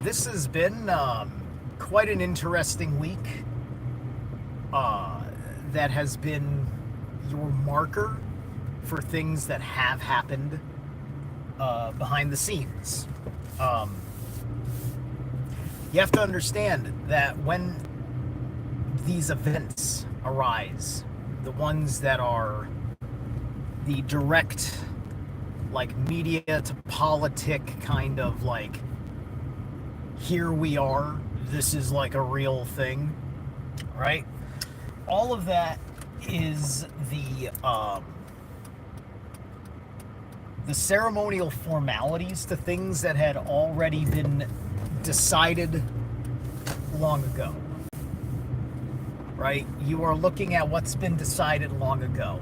this has been quite an interesting week. That has been your marker for things that have happened behind the scenes. Um, you have to understand that when these events arise, the ones that are the direct, like, media to politic kind of like, here we are, this is like a real thing, right? All of that is the ceremonial formalities to things that had already been decided long ago, right? You are looking at what's been decided long ago.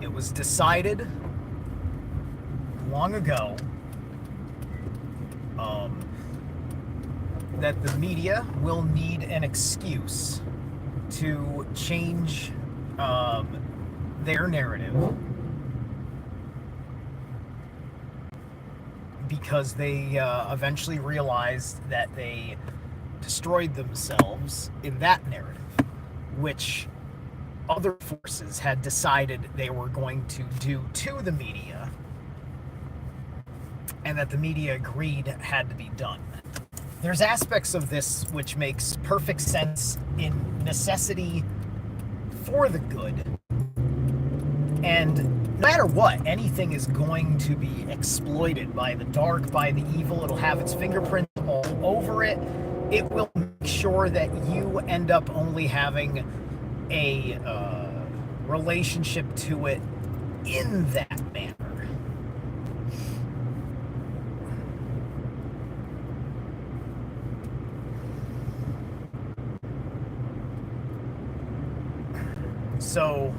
It was decided long ago that the media will need an excuse to change their narrative because they eventually realized that they destroyed themselves in that narrative, which other forces had decided they were going to do to the media, and that the media agreed had to be done. There's aspects of this which makes perfect sense in necessity for the good. And no matter what, anything is going to be exploited by the dark, by the evil. It'll have its fingerprint all over it. It will make sure that you end up only having a relationship to it in that manner. So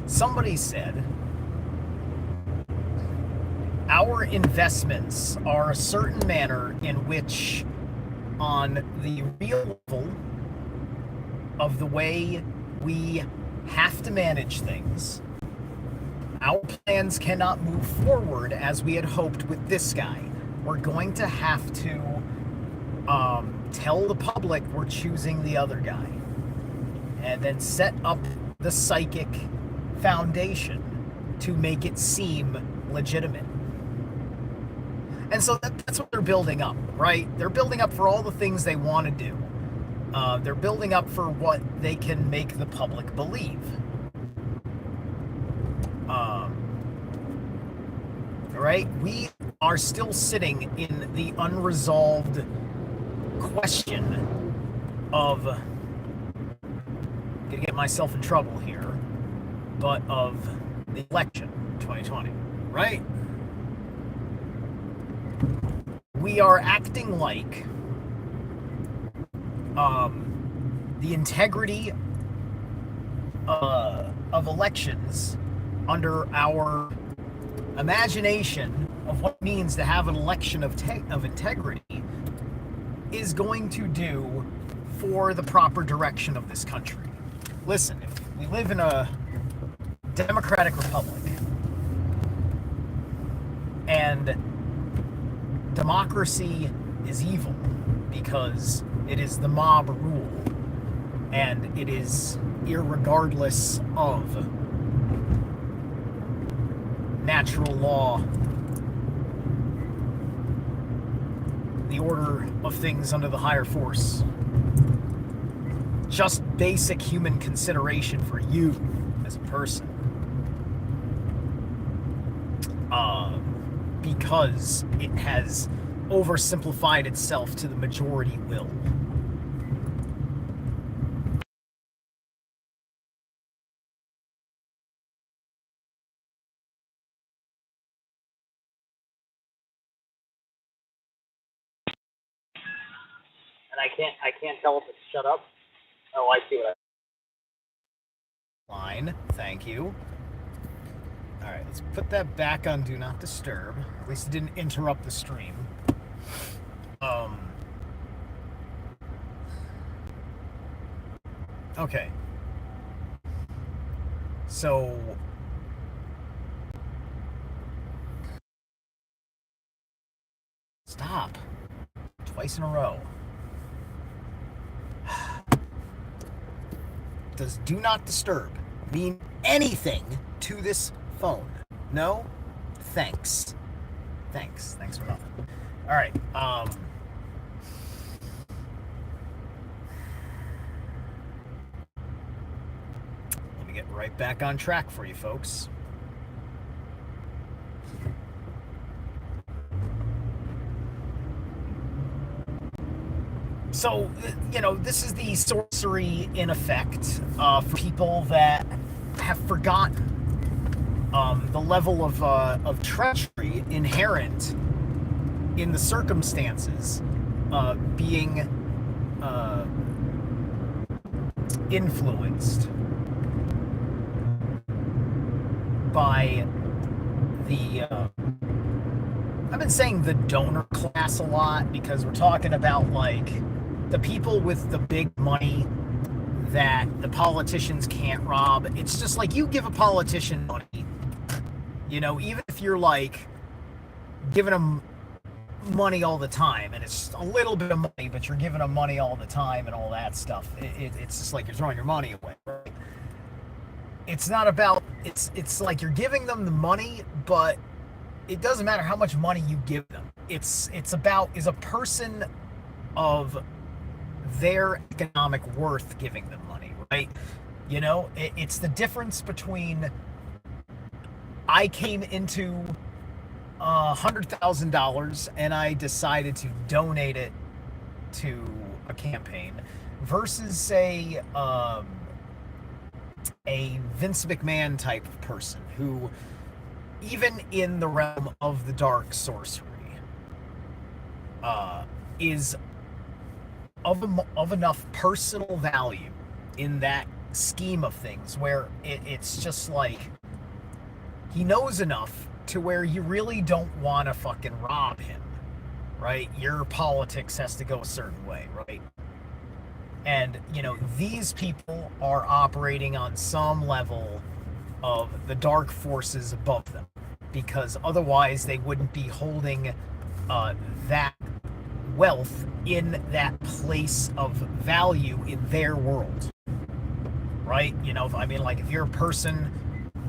somebody said our investments are a certain manner in which, on the real level of the way we have to manage things, our plans cannot move forward as we had hoped with this guy. We're going to have to tell the public we're choosing the other guy, and then set up the psychic foundation to make it seem legitimate. And so that's what they're building up, right? They're building up for all the things they want to do. They're building up for what they can make the public believe. Right? We are still sitting in the unresolved question of, gonna get myself in trouble here, but of the election 2020, right? We are acting like the integrity of elections under our imagination of what it means to have an election of integrity is going to do for the proper direction of this country. Listen, if we live in a democratic republic, and democracy is evil because it is the mob rule, and it is irregardless of natural law, the order of things under the higher force, just basic human consideration for you as a person, because it has oversimplified itself to the majority will. And I can't tell if it's shut up. Oh, I see what line. Thank you. All right, let's put that back on Do Not Disturb. At least it didn't interrupt the stream. Okay. So stop. Twice in a row. Does do not disturb mean anything to this phone? No? Thanks. Thanks for nothing. All right. Let me get right back on track for you folks. So, this is the sorcery in effect for people that have forgotten the level of treachery inherent in the circumstances being influenced by the I've been saying the donor class a lot because we're talking about like the people with the big money that the politicians can't rob. It's just like you give a politician money, even if you're like giving them money all the time and it's a little bit of money, but you're giving them money all the time and all that stuff. It's just like you're throwing your money away, right? It's not about, it's like you're giving them the money, but it doesn't matter how much money you give them. It's about, is a person of their economic worth giving them money, right? It's the difference between I came into $100,000 and I decided to donate it to a campaign versus say a Vince McMahon type of person who, even in the realm of the dark sorcery, is of enough personal value in that scheme of things where it's just like he knows enough to where you really don't want to fucking rob him, right? Your politics has to go a certain way, right? And, these people are operating on some level of the dark forces above them because otherwise they wouldn't be holding that wealth in that place of value in their world, right? If you're a person,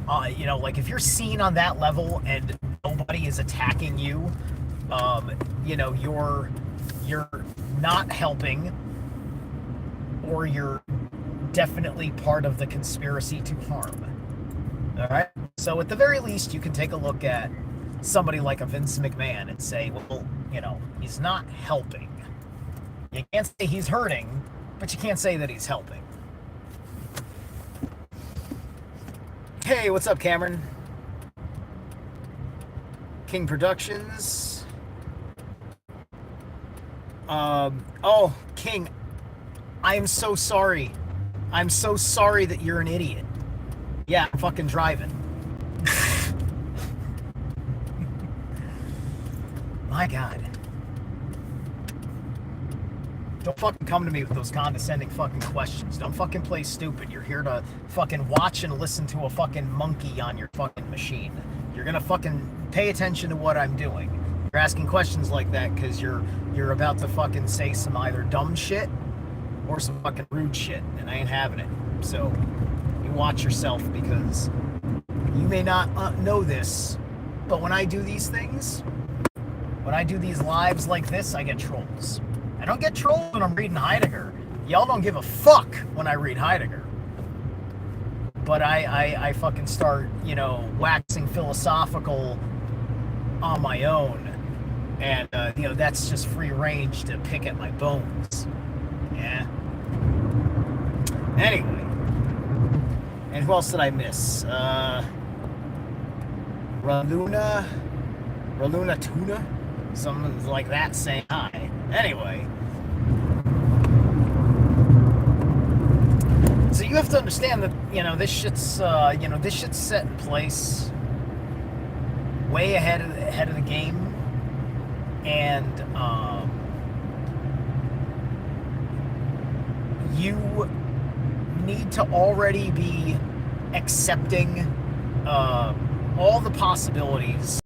like if you're seen on that level and nobody is attacking you, you're not helping, or you're definitely part of the conspiracy to harm. All right. So at the very least, you can take a look at somebody like a Vince McMahon and say, well, he's not helping. You can't say he's hurting, but you can't say that he's helping. Hey, what's up, Cameron? King Productions. Oh, King, I am so sorry. I'm so sorry that you're an idiot. Yeah, I'm fucking driving. My God. Don't fucking come to me with those condescending fucking questions. Don't fucking play stupid. You're here to fucking watch and listen to a fucking monkey on your fucking machine. You're gonna fucking pay attention to what I'm doing. You're asking questions like that because you're about to fucking say some either dumb shit or some fucking rude shit, and I ain't having it. So you watch yourself, because you may not know this, but when I do these things, when I do these lives like this, I get trolls. I don't get trolls when I'm reading Heidegger. Y'all don't give a fuck when I read Heidegger. But I fucking start, waxing philosophical on my own. And, that's just free range to pick at my bones. Yeah. Anyway. And who else did I miss? Raluna Tuna? Something like that saying hi. Anyway. So you have to understand that, this shit's set in place way ahead of the game. And you need to already be accepting all the possibilities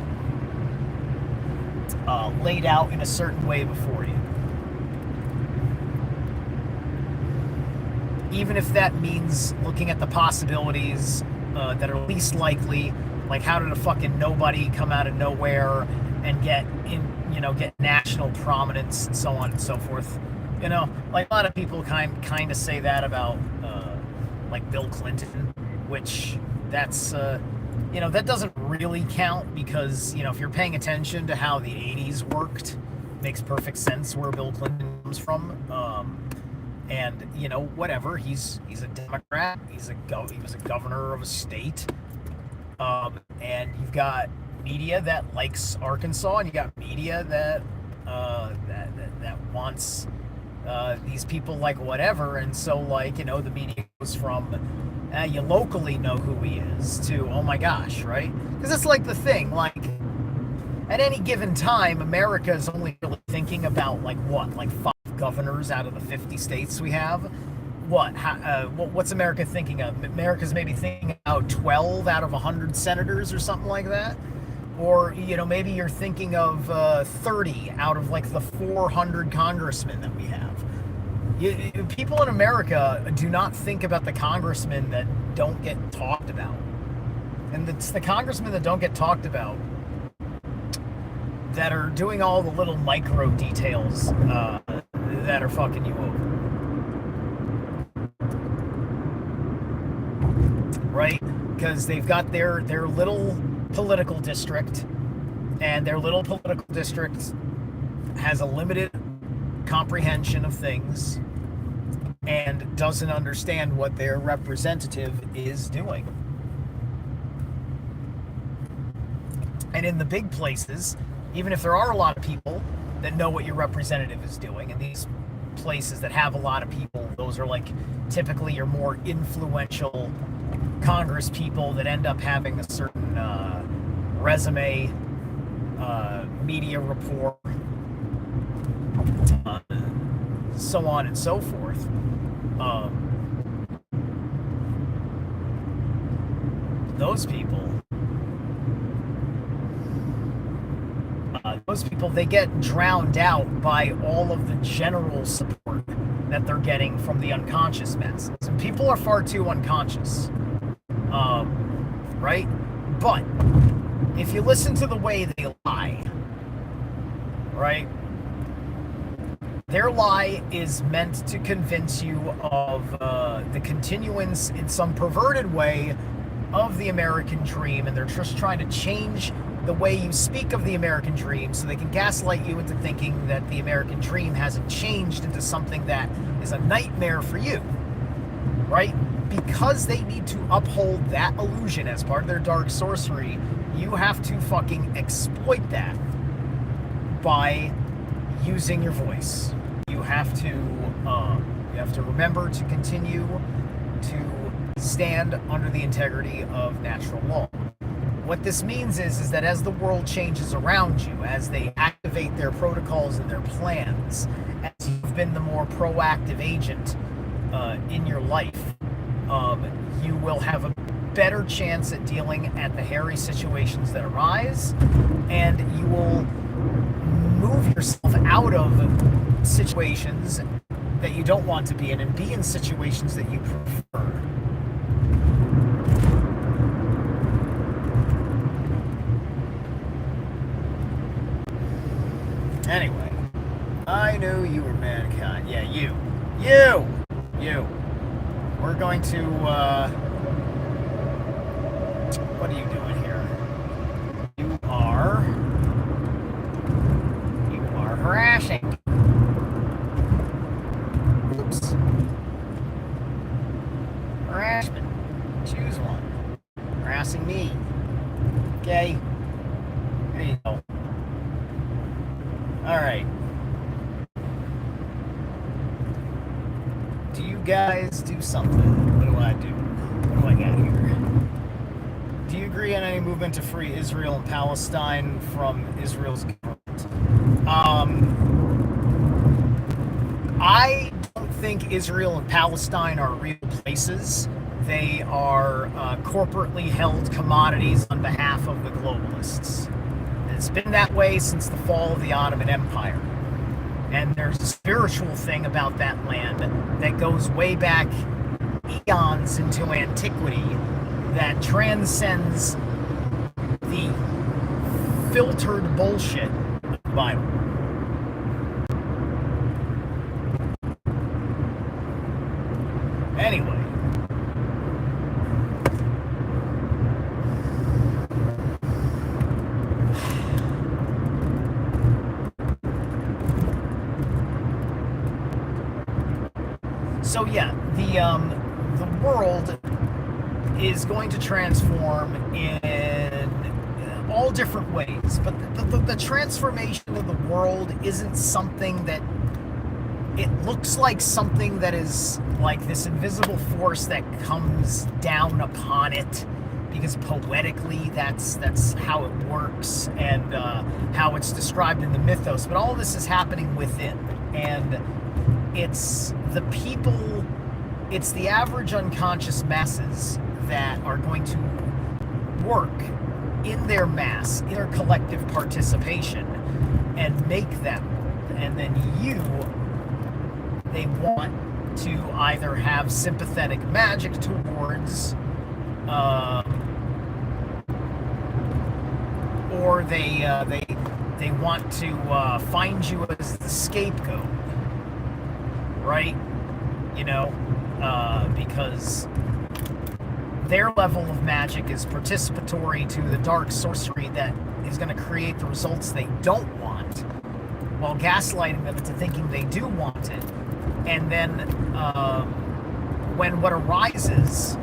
laid out in a certain way before you. Even if that means looking at the possibilities that are least likely, like how did a fucking nobody come out of nowhere and get national prominence and so on and so forth. Like a lot of people kind of say that about like Bill Clinton, which that's that doesn't really count because if you're paying attention to how the 80s worked, it makes perfect sense where Bill Clinton comes from. And whatever, he's a Democrat. He was a governor of a state. And you've got media that likes Arkansas, and you got media that wants these people like whatever. And so the media goes from you locally know who he is to oh my gosh, right? Because it's like the thing, like at any given time, America is only really thinking about like 5 governors out of the 50 states we have. What's America thinking of? America's maybe thinking about 12 out of 100 senators or something like that. Or, maybe you're thinking of 30 out of like the 400 congressmen that we have. People in America do not think about the congressmen that don't get talked about. And it's the congressmen that don't get talked about that are doing all the little micro details that are fucking you over. Right? Because they've got their little political district, and their little political district has a limited comprehension of things and doesn't understand what their representative is doing. And in the big places, even if there are a lot of people that know what your representative is doing, and these places that have a lot of people, those are like typically your more influential Congress people that end up having a certain resume, media rapport, so on and so forth. Those people, they get drowned out by all of the general support that they're getting from the unconscious masses. And people are far too unconscious, right? But if you listen to the way they lie, right? Their lie is meant to convince you of the continuance in some perverted way of the American dream, and they're just trying to change the way you speak of the American dream so they can gaslight you into thinking that the American dream hasn't changed into something that is a nightmare for you, right? Because they need to uphold that illusion as part of their dark sorcery, you have to fucking exploit that by using your voice. You have to remember to continue to stand under the integrity of natural law. What this means is that as the world changes around you, as they activate their protocols and their plans, as you've been the more proactive agent in your life, you will have a better chance at dealing at the hairy situations that arise, and you will move yourself out of situations that you don't want to be in and be in situations that you prefer. Anyway, I knew you were mankind. Yeah, you. We're going to, what are you doing here? You are harassing. Oops. Harassment. Choose one. Harassing me. Okay. There you go. Alright. Do you guys do something? What do I do? What do I got here? Do you agree on any movement to free Israel and Palestine from Israel's government? I don't think Israel and Palestine are real places. they are corporately held commodities on behalf of the globalists. It's been that way since the fall of the Ottoman Empire. And there's a spiritual thing about that land that goes way back eons into antiquity that transcends the filtered bullshit of the Bible. Anyway. So yeah, the world is going to transform in all different ways, but the transformation of the world isn't something that it looks like something that is like this invisible force that comes down upon it, because poetically that's how it works and how it's described in the mythos. But all this is happening within, and it's the people, it's the average unconscious masses that are going to work in their mass, in their collective participation, and make that world. And then they want to either have sympathetic magic towards, or they want to find you as the scapegoat, right? You know, because their level of magic is participatory to the dark sorcery that is going to create the results they don't want, while gaslighting them into thinking they do want it. And then when what arises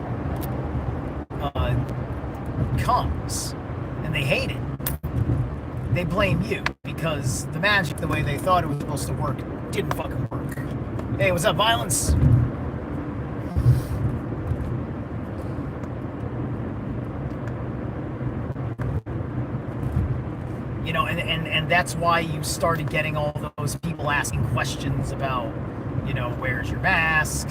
comes and they hate it, they blame you because the magic, the way they thought it was supposed to work, didn't fucking work. Hey, what's up, Violence? You know, and that's why you started getting all those people asking questions about, you know, where's your mask?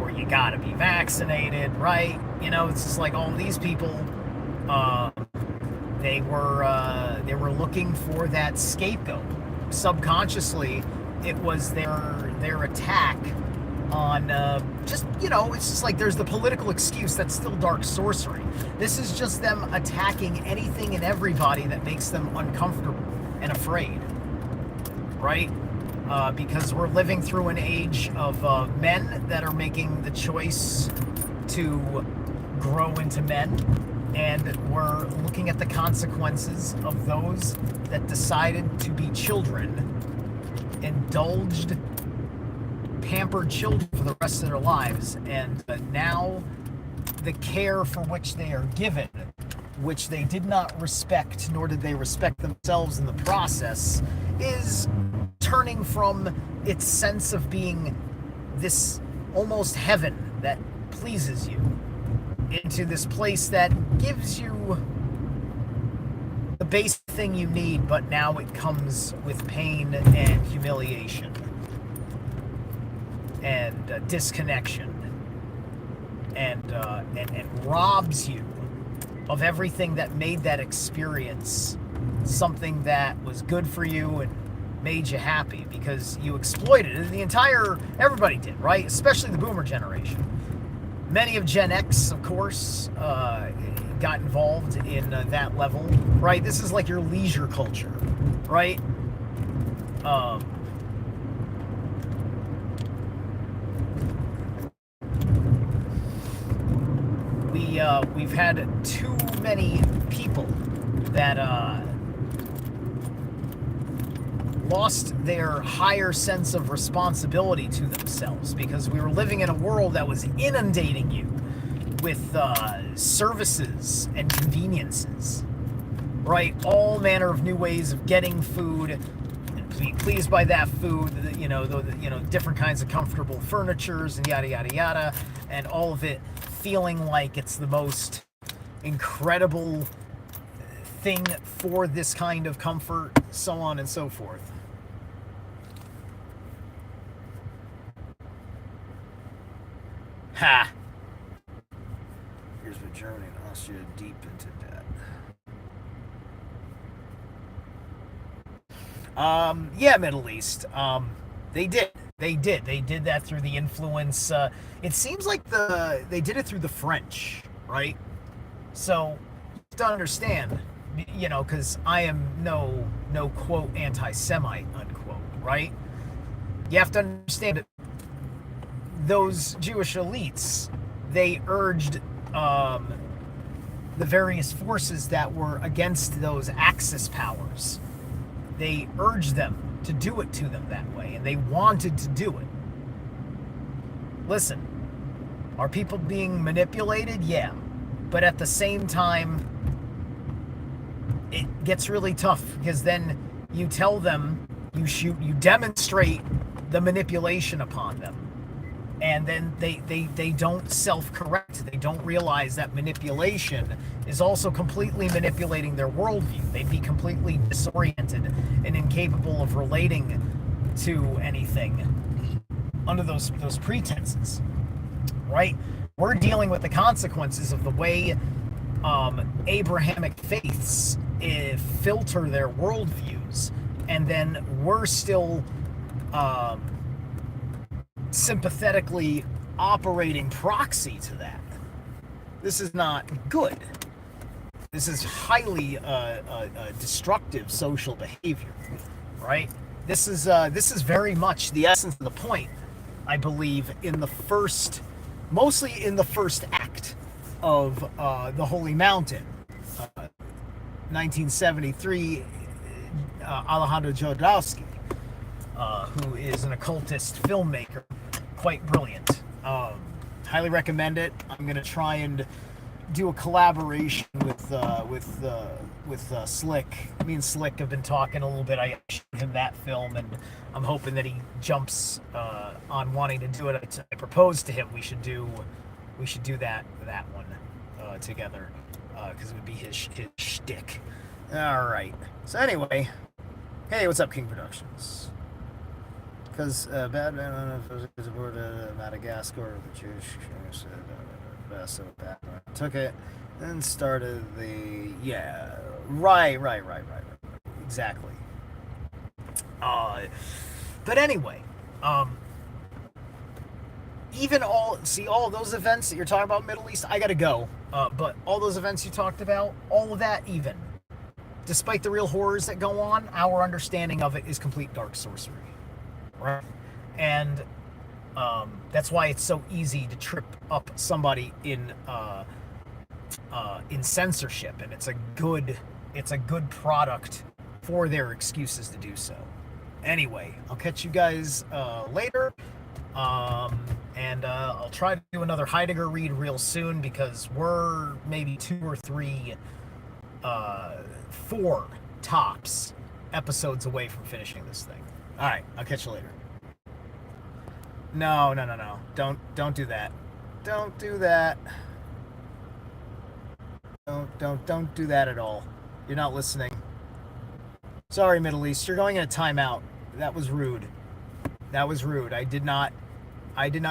Or you gotta be vaccinated, right? You know, it's just like all these people, they were looking for that scapegoat. Subconsciously, it was their attack on just, you know, it's just like there's the political excuse that's still dark sorcery. This is just them attacking anything and everybody that makes them uncomfortable and afraid, right? Because we're living through an age of men that are making the choice to grow into men, and we're looking at the consequences of those that decided to be children, indulged, pampered children for the rest of their lives, and now the care for which they are given, which they did not respect, nor did they respect themselves in the process, is turning from its sense of being this almost heaven that pleases you into this place that gives you the basic thing you need, but now it comes with pain and humiliation and disconnection, and robs you of everything that made that experience something that was good for you and made you happy, because you exploited it. Everybody did, right? Especially the boomer generation. Many of Gen X, of course, got involved in that level, right? This is like your leisure culture, right? We've had too many people that lost their higher sense of responsibility to themselves, because we were living in a world that was inundating you with services and conveniences, right? All manner of new ways of getting food and being pleased by that food, different kinds of comfortable furnitures and yada yada yada, and all of it feeling like it's the most incredible thing for this kind of comfort, so on and so forth. Ha! Here's with Germany and Austria deep into debt. Yeah, Middle East. They did. They did that through the influence. It seems like they did it through the French, right? So, to understand, because I am no quote anti-Semite unquote, right? You have to understand that those Jewish elites, they urged the various forces that were against those Axis powers. They urged them to do it to them that way, and they wanted to do it. Listen, are people being manipulated? Yeah. But at the same time, it gets really tough, because then you tell them, you demonstrate the manipulation upon them. And then they don't self-correct. They don't realize that manipulation is also completely manipulating their worldview. They'd be completely disoriented and incapable of relating to anything under those pretenses, right? We're dealing with the consequences of the way Abrahamic faiths filter their worldviews, and then we're still sympathetically operating proxy to that. This is not good. This is highly destructive social behavior, right? This is very much the essence of the point, I believe, mostly in the first act of The Holy Mountain, 1973, Alejandro Jodorowsky, who is an occultist filmmaker, quite brilliant. Highly recommend it. I'm gonna try and do a collaboration with Slick. Me and Slick have been talking a little bit. I showed him that film, and I'm hoping that he jumps on wanting to do it. I proposed to him we should do that one together, because it would be his shtick. All right. So anyway, hey, what's up, King Productions? Because bad man supported Madagascar, the Jewish said so bad took it and started right, exactly. But anyway, even all those events that you're talking about, Middle East, I gotta go. But all those events you talked about, all of that, even despite the real horrors that go on, our understanding of it is complete dark sorcery. Right? And that's why it's so easy to trip up somebody in censorship, and it's a good product for their excuses to do so. Anyway, I'll catch you guys later, and I'll try to do another Heidegger read real soon, because we're maybe 2 or 3, 4 tops episodes away from finishing this thing. All right, I'll catch you later. No. Don't do that. Don't do that. Don't do that at all. You're not listening. Sorry, Middle East. You're going in a timeout. That was rude. I did not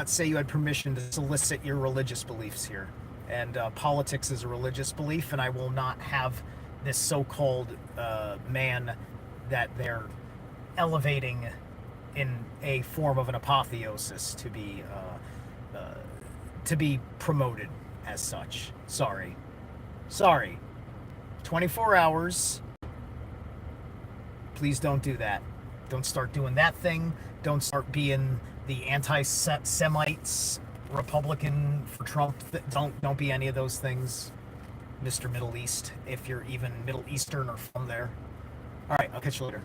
say you had permission to solicit your religious beliefs here. And politics is a religious belief, and I will not have this so-called man that they're elevating in a form of an apotheosis to be promoted as such. Sorry. 24 hours. Please don't do that. Don't start doing that thing. Don't start being the anti-Semites, Republican for Trump. Don't be any of those things, Mr. Middle East, if you're even Middle Eastern or from there. All right, I'll catch you later.